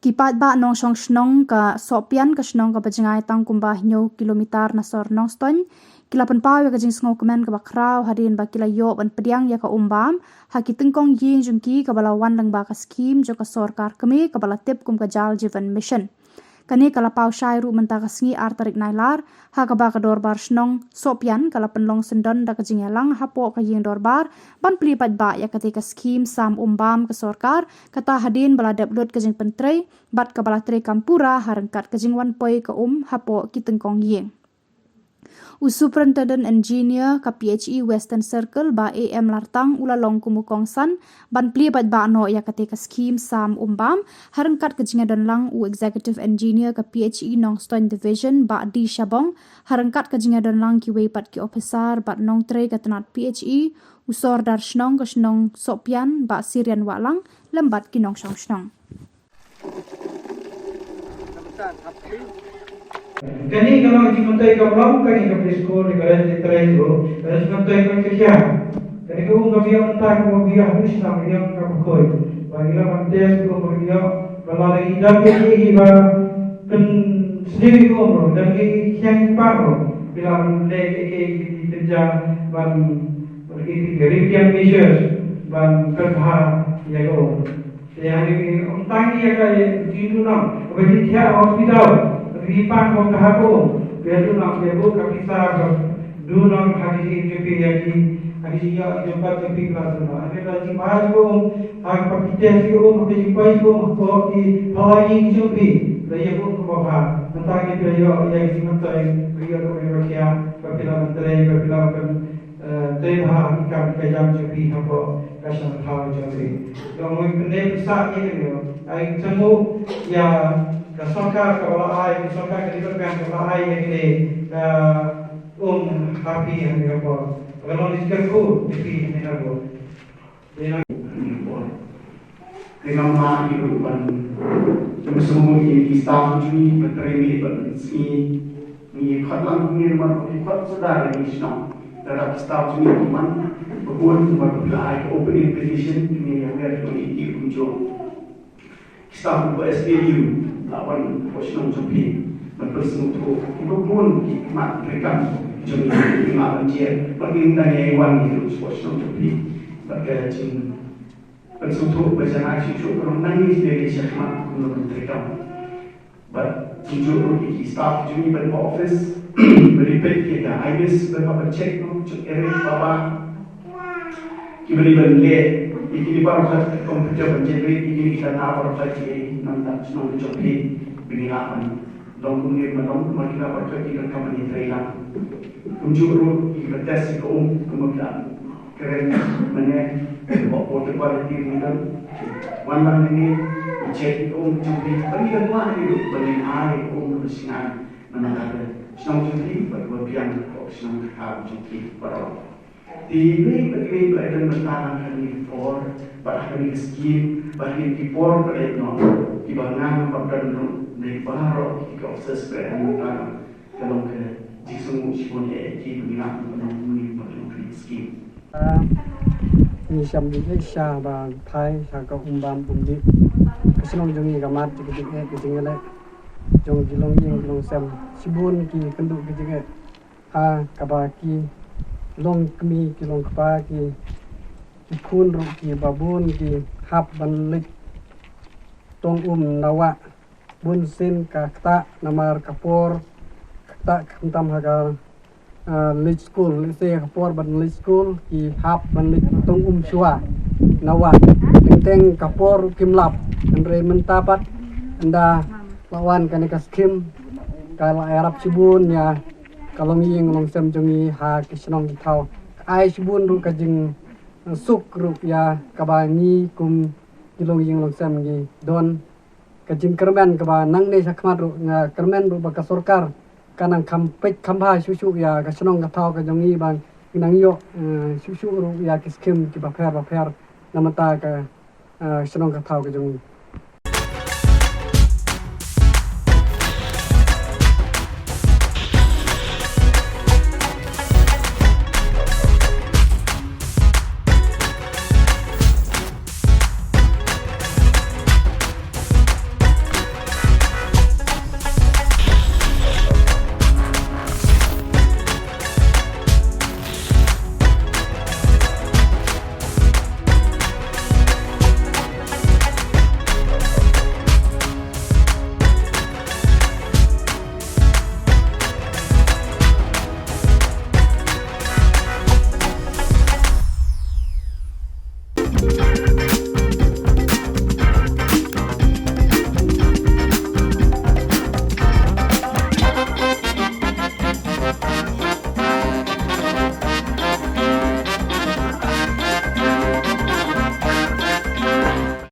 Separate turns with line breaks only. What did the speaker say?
Kipat ba nong song snong ka sopian ka snong ka bajangai tang kumbah nyo kilometer na sor nong ston kilapan pau ya kajing sngo kemen ka bakrau hadin ba kila yo ban pediang ya ka umbam haki tengkong yin jungki ka balawan lang ba ka skim jo ka sorkar kemi ka bala tip kum ka jal jivan mission kani kala pau shai ru menta ka sngi artarik nailar ha ka ba ka dorbar snong sopian kala penlong sendon da kajing yalang hapo ka yin dorbar ban plipat ba ya ka skim sam umbam ka sorkar kata hadin bala deplut kajing pentrei bat ka bala tre kampura harangkat kajing wan poi ka hapo ki tengkong yin Superintendent Engineer ka PHE Western Circle ba AM Lartang ulalong kumukong san ban plibat ba no ya katika scheme sam umbam harangkat kajinga don lang Executive Engineer ka PHE Nongston Division ba di Shabong harangkat kajinga don lang ki weipat ki officer ba nong tre ka tenat PHE usor dar snong ka snong sopian ba Syrian walang lembat ki nong snong
Kani kalau dimentai kau belum kani kau sekolah di kerajaan itu, kerajaan dimentai kau kerja. Kani kau kau biar entah kau biar habis nak biar kau koi. Bagi lah mantes kau biar kalau lagi dah kini iba kan sendiri kau dan kini yang paru bila lagi kerja ban pergi ribuan measures ban kerja ya kau. Jadi entah ni ya kau di mana, kau di tiap hospital. Ripan kau tahu, biar nak biar kapisa, dunang hadis ini jadi hadis ini jumpa tapi kelas mana. Ada lagi mahal kau, hak kapiten kau, maka jumpa kau di hawaii jumpi, dia pun kau bawa. Entah kita yang dimentai, dia tu yang berkia, kapila menteri, kapila terima ikan kejam jumpi apa kasih tahu jumpi. Yang mungkin besar ini, ay temu ya. Sorkar kalau ay sorkar kehidupan kalau ay yang ini happy yang dia buat kalau diskerku di ini aku
dengan mak itu ban semua ini staff ini berterima ban ini khadlan ini rumah ini khad sedar ini senang dalam staff ini teman berbuat berpelai opening petition ini yang ada di ujung staff SPU lawan posisi jumpi berpersemu tu ibu pun mak mereka jumpi mak banjir permintaan hewan itu posisi jumpi berkait dengan bersuatu berjalan cucu orang nangis dari syakmat untuk mereka berjujur di staff jumpi berapa office beripet kita IBIS berapa cek cek erek bapa kita beli ini baru komputer banjir ini kita nak baru saja nanti senang jumpi binilapan dong kumir madong makina berkat di company trailer kunjuru kita tes ko kemudian keren mana water quality meter one ini cek ko jumpi bagi kedua itu bagi air ko bersingan menangkap senang jumpi berbiang ko senang kau jumpi pada Tiba bagi dan bertahan hari for bahkan skim bahkan di for beredno di bangan bahkan di baru di proses beredno kalau ke jisu sipone di bina menunggu bahkan skim
ni sam di sha ba thai sa ka umbam umdi kesenong jongi gamat kejenge jong jilong yeng jilong sam sibun ki kenduk kejenge ha kabaki long kami ki long kapa ki kun ru ki babun ki hap ban lik tong nawa bun sin ka ta namar kapor ta kentam hagar lik school se kapor ban lik school ki hap ban lik tong shua nawa teng kapor kimlap andre mentapat anda lawan kanika skim kala arab sibun ya kalau nging long sem jongi ha kisnong gitau ai sibun ru kajing suk ru ya kabani kum kilong ying long sem gi don kajing kermen kaba nang ne sakmat ru nga kermen ru baka sorkar kanang kampet kamba susu ya kisnong gitau ka jongi bang nang yo susu ru ya kiskim ki baper namata ka kisnong gitau ka jongi